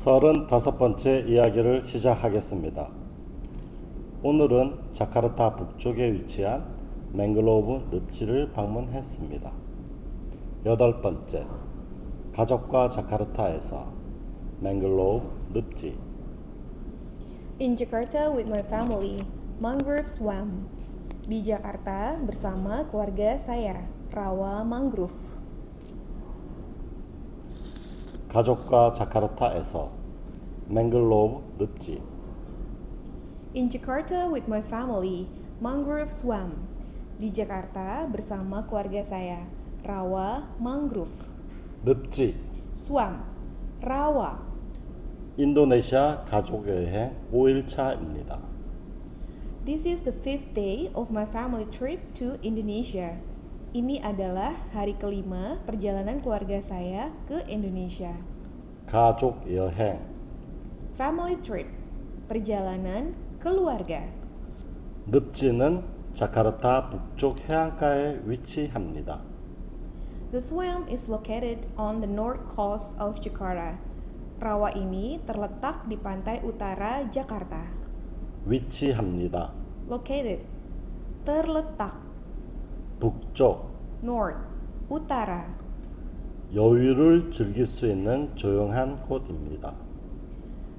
35번째 이야기를 시작하겠습니다. 오늘은 자카르타 북쪽에 위치한 맹글로브 늪지를 방문했습니다. 8번째, 가족과 자카르타에서 맹글로브 늪지. In Jakarta with my family, mangrove swamp. Di Jakarta bersama keluarga saya, rawa mangrove. 가족과 자카르타에서 맹글로브 늪지. In Jakarta with my family, mangrove swamp. Di Jakarta bersama keluarga saya, rawa mangrove. 늪지. Swamp, rawa. 인도네시아 가족여행 5일차입니다. This is the 5th day of my family trip to Indonesia. Ini adalah hari kelima perjalanan keluarga saya ke Indonesia. 가족 여행. Family trip, perjalanan keluarga. 늪지는 자카르타 북쪽 해안가에 위치합니다. The swamp is located on the north coast of Jakarta. Rawa ini terletak di pantai utara Jakarta. 위치합니다. Located, terletak. 북쪽. North, utara. 여유를 즐길 수 있는 조용한 곳입니다.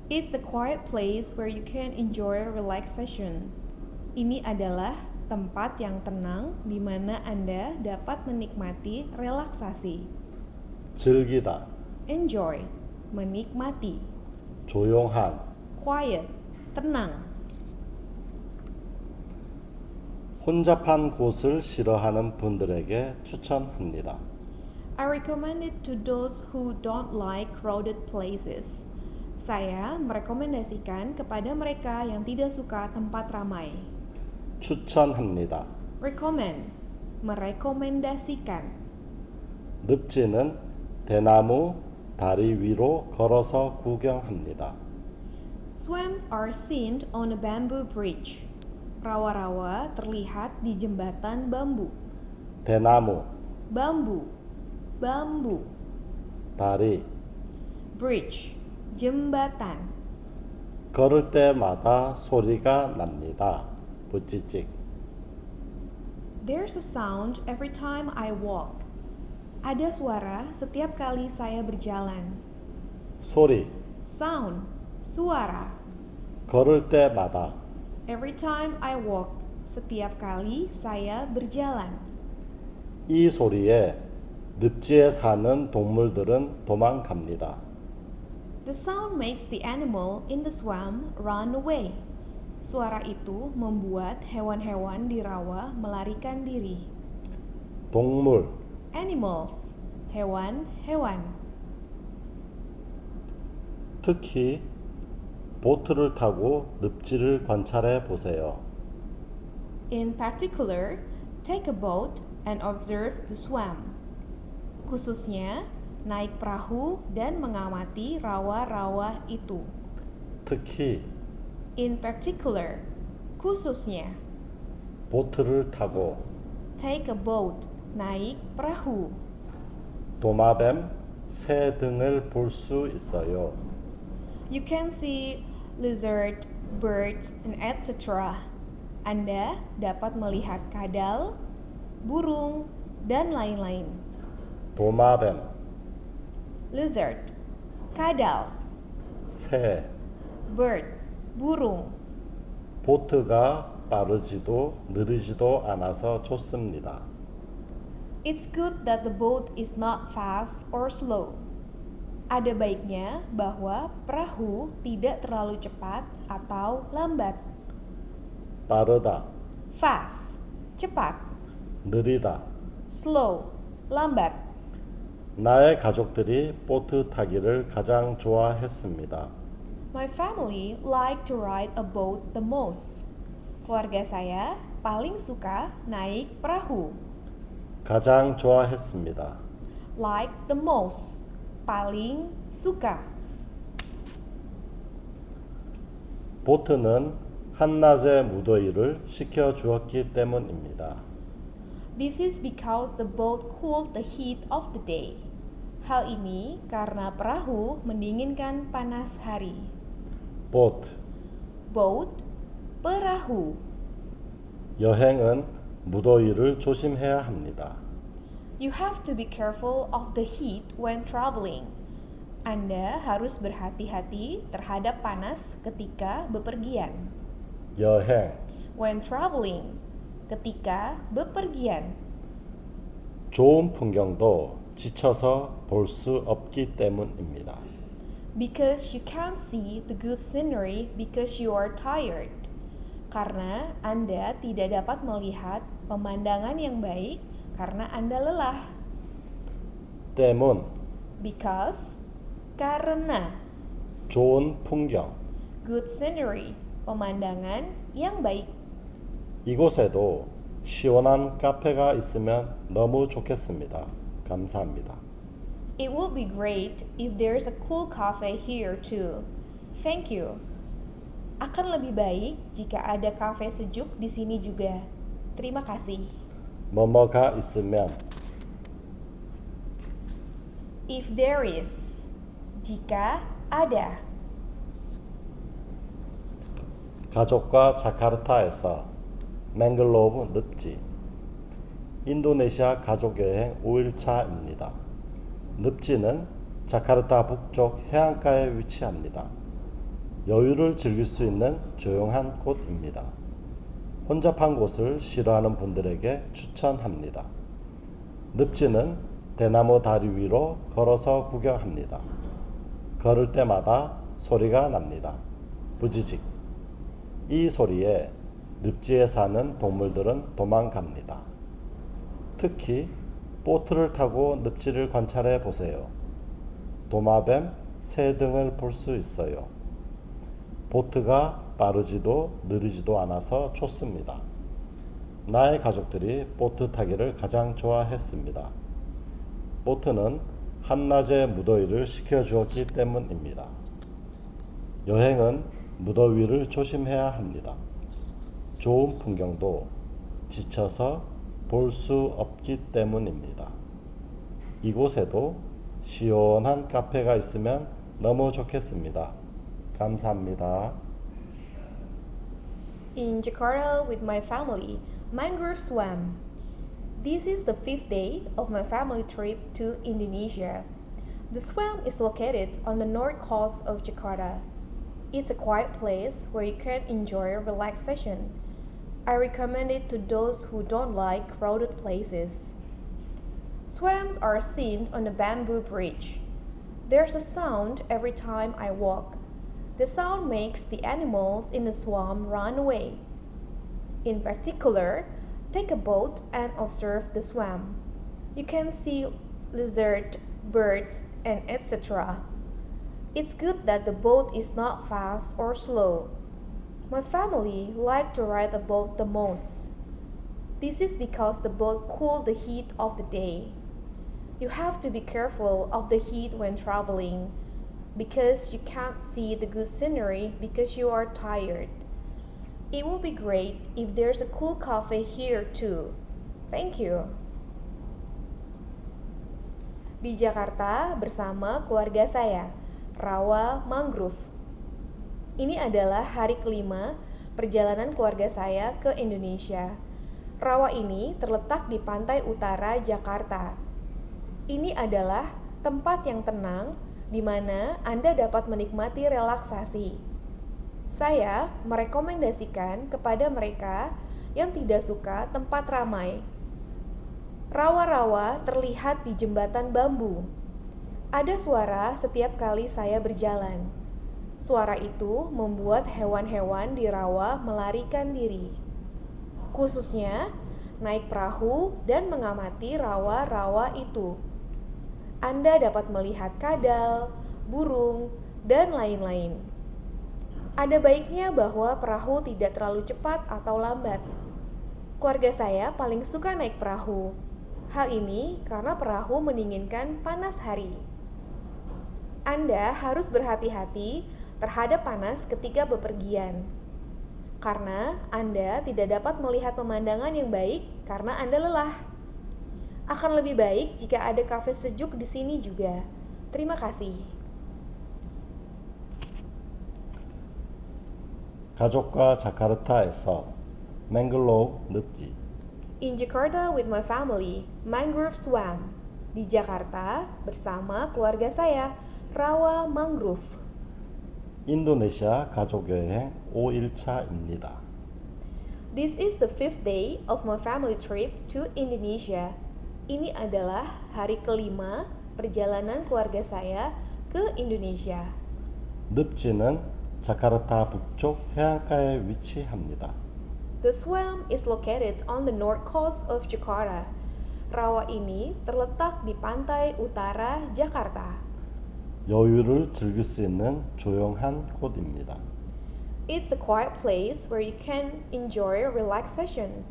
It's a quiet place where you can enjoy relaxation. Ini adalah tempat yang tenang di mana Anda dapat menikmati relaksasi. 즐기다. Enjoy, menikmati. 조용한. Quiet, tenang. 혼잡한 곳을 싫어하는 분들에게 추천합니다. I recommend it to those who don't like crowded places. Saya merekomendasikan kepada mereka yang tidak suka tempat ramai. 추천합니다. Recommend, merekomendasikan. 늪지는 대나무 다리 위로 걸어서 구경합니다. Swamps are seen on a bamboo bridge. Rawa-rawa terlihat di jembatan bambu. 대나무, Bambu, bambu. 다리. Bridge, jembatan. 걸을 때마다 소리가 납니다. 부찌찍. There's a sound every time I walk. Ada suara setiap kali saya berjalan. 소리. Sound, suara. 걸을 때마다. Every time I walk, setiap kali saya berjalan. 이 소리에 늪지에 사는 동물들은 도망갑니다. The sound makes the animal in the swamp run away. Suara itu membuat hewan-hewan di rawa melarikan diri. 동물. Animals, hewan-hewan. 특히 보트를 타고 늪지를 관찰해 보세요. In particular, take a boat and observe the swamp. Khususnya, naik perahu dan mengamati rawa-rawa itu. 특히 In particular, khususnya. 보트를 타고. Take a boat, naik perahu. 도마뱀, 새 등을 볼 수 있어요. You can see lizard, birds, and etc. Anda dapat melihat kadal, burung, dan lain-lain. 도마뱀, Lizard, kadal, 새. bird, burung. 보트가 빠르지도 느리지도 않아서 좋습니다. It's good that the boat is not fast or slow. Ada baiknya bahwa perahu tidak terlalu cepat atau lambat. 빠르다. Fast, cepat. 느리다. Slow, lambat. 나의 가족들이 보트 타기를 가장 좋아했습니다. My family like to ride a boat the most. Keluarga saya paling suka naik perahu. 가장 좋아했습니다. Like the most, paling suka. 보트는 한낮의 무더위를 식혀주었기 때문입니다. This is because the boat cooled the heat of the day. Hal ini karena perahu mendinginkan panas hari. boat, Boat, perahu. 여행은 무더위를 조심해야 합니다. You have to be careful of the heat when traveling. Anda harus berhati-hati terhadap panas ketika bepergian. 여행, When traveling, ketika bepergian. 좋은 풍경도 지쳐서 볼 수 없기 때문입니다. Because you can't see the good scenery because you are tired. Karena Anda tidak dapat melihat pemandangan yang baik karena Anda lelah. 때문, Because, karena. 좋은 풍경. Good scenery, pemandangan yang baik. 이곳에도 시원한 카페가 있으면 너무 좋겠습니다. 감사합니다. It would be great if there's a cool cafe here too. Thank you. Akan lebih baik jika ada kafe sejuk di sini juga. Terima kasih. 뭐뭐가 있으면 If there is, jika ada. 가족과 자카르타에서 맹글로브 늪지. 인도네시아 가족여행 5일차입니다. 늪지는 자카르타 북쪽 해안가에 위치합니다. 여유를 즐길 수 있는 조용한 곳입니다. 혼잡한 곳을 싫어하는 분들에게 추천합니다. 늪지는 대나무 다리 위로 걸어서 구경합니다. 걸을 때마다 소리가 납니다. 부지직. 이 소리에 늪지에 사는 동물들은 도망갑니다. 특히 보트를 타고 늪지를 관찰해 보세요. 도마뱀, 새 등을 볼 수 있어요. 보트가 빠르지도 느리지도 않아서 좋습니다. 나의 가족들이 보트 타기를 가장 좋아했습니다. 보트는 한낮의 무더위를 식혀주었기 때문입니다. 여행은 무더위를 조심해야 합니다. 좋은 풍경도 지쳐서 볼 수 없기 때문입니다. 이곳에도 시원한 카페가 있으면 너무 좋겠습니다. 감사합니다. In Jakarta with my family, mangrove swam. This is the 5th day of my family trip to Indonesia. The swam is located on the north coast of Jakarta. It's a quiet place where you can enjoy relaxation. I recommend it to those who don't like crowded places. Swans are seen on the bamboo bridge. There's a sound every time I walk. The sound makes the animals in the swamp run away. In particular, take a boat and observe the swamp. You can see lizards, birds, and etc. It's good that the boat is not fast or slow. My family like to ride a boat the most. This is because the boat cools the heat of the day. You have to be careful of the heat when traveling because you can't see the good scenery because you are tired. It will be great if there's a cool cafe here too. Thank you. Di Jakarta bersama keluarga saya, Rawa Mangrove. Ini adalah hari kelima perjalanan keluarga saya ke Indonesia. Rawa ini terletak di pantai utara Jakarta. Ini adalah tempat yang tenang di mana Anda dapat menikmati relaksasi. Saya merekomendasikan kepada mereka yang tidak suka tempat ramai. Rawa-rawa terlihat di jembatan bambu. Ada suara setiap kali saya berjalan. Suara itu membuat hewan-hewan di rawa melarikan diri. Khususnya naik perahu dan mengamati rawa-rawa itu. Anda dapat melihat kadal, burung, dan lain-lain. Ada baiknya bahwa perahu tidak terlalu cepat atau lambat. Keluarga saya paling suka naik perahu. Hal ini karena perahu mendinginkan panas hari. Anda harus berhati-hati terhadap panas ketika bepergian. Karena Anda tidak dapat melihat pemandangan yang baik karena Anda lelah. Akan lebih baik jika ada kafe sejuk di sini juga. Terima kasih. 가족과 자카르타에서 맹글로브 늪지. In Jakarta with my family, mangrove swamp. Di Jakarta bersama keluarga saya, rawa mangrove. 인도네시아 가족여행 5일차입니다. This is the 5th day of my family trip to Indonesia. Ini adalah hari kelima perjalanan keluarga saya ke Indonesia. 늪지는 자카르타 북쪽 해안가에 위치합니다. The swamp is located on the north coast of Jakarta. Rawa ini terletak di pantai utara Jakarta. 여유를 즐길 수 있는 조용한 곳입니다. It's a quiet place where you can enjoy relaxation.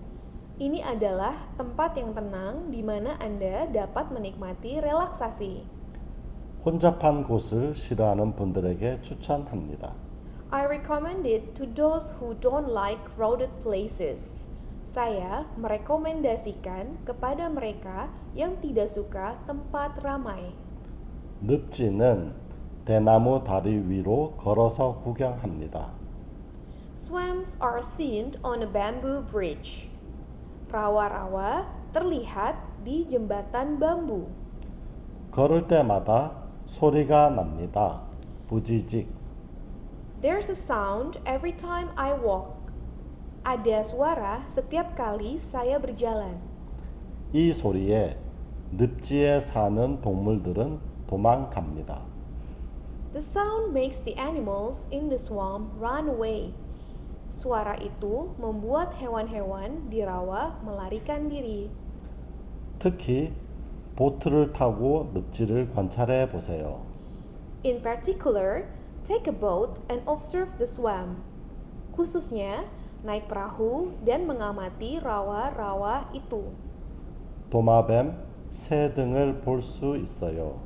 Ini adalah tempat yang tenang di mana Anda dapat menikmati relaksasi. 혼잡한 곳을 싫어하는 분들에게 추천합니다. I recommend it to those who don't like crowded places. Saya merekomendasikan kepada mereka yang tidak suka tempat ramai. 늪지는 대나무 다리 위로 걸어서 구경합니다. Swamps are seen on a bamboo bridge. Rawa-rawa terlihat di jembatan bambu. 걸을 때마다 소리가 납니다. 부지직. There's a sound every time I walk. Ada suara setiap kali saya berjalan. 이 소리에 늪지에 사는 동물들은 도망갑니다. The sound makes the animals in the swamp run away. Suara itu membuat hewan-hewan di rawa melarikan diri. 특히 보트를 타고 늪지를 관찰해 보세요. In particular, take a boat and observe the swamp. Khususnya, naik perahu dan mengamati rawa-rawa itu. 도마뱀, 새 등을 볼 수 있어요.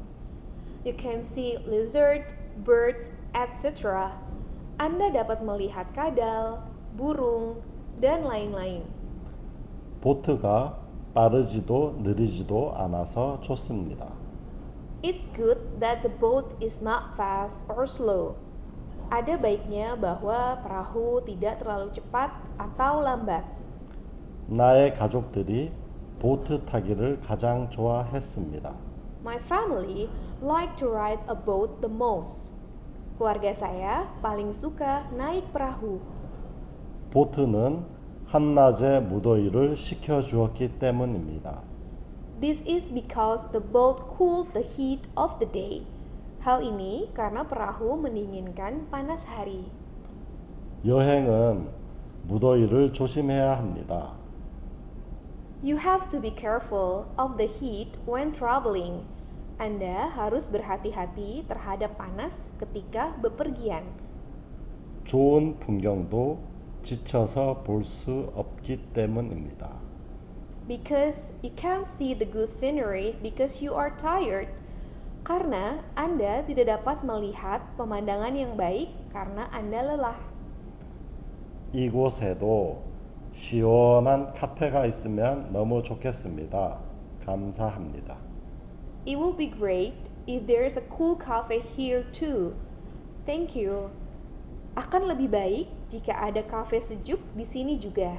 You can see lizard, birds, etc. Anda dapat melihat kadal, burung, dan lain-lain. 보트가 빠르지도 느리지도 않아서 좋습니다. It's good that the boat is not fast or slow. Ada baiknya bahwa perahu tidak terlalu cepat atau lambat. 나의 가족들이 보트 타기를 가장 좋아했습니다. My family like to ride a boat the most. Keluarga saya paling suka naik perahu. 보트는 한낮의 무더위를 식혀주었기 때문입니다. This is because the boat cooled the heat of the day. Hal ini karena perahu mendinginkan panas hari. 여행은 무더위를 조심해야 합니다. You have to be careful of the heat when traveling. Anda harus berhati-hati terhadap panas ketika bepergian. 좋은 풍경도 지쳐서 볼 수 없기 때문입니다. Because you can't see the good scenery because you are tired. Karena Anda tidak dapat melihat pemandangan yang baik karena Anda lelah. 이곳에도 시원한 카페가 있으면 너무 좋겠습니다. 감사합니다. It would be great if there is a cool cafe here too. Thank you. Akan lebih baik jika ada kafe sejuk di sini juga.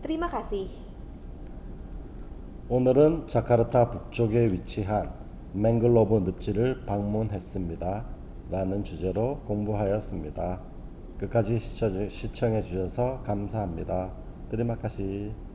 Terima kasih. 오늘은 자카르타 북쪽에 위치한 맹글로브 늪지를 방문했습니다. 라는 주제로 공부하였습니다. 끝까지 시청해 주셔서 감사합니다. Terima kasih.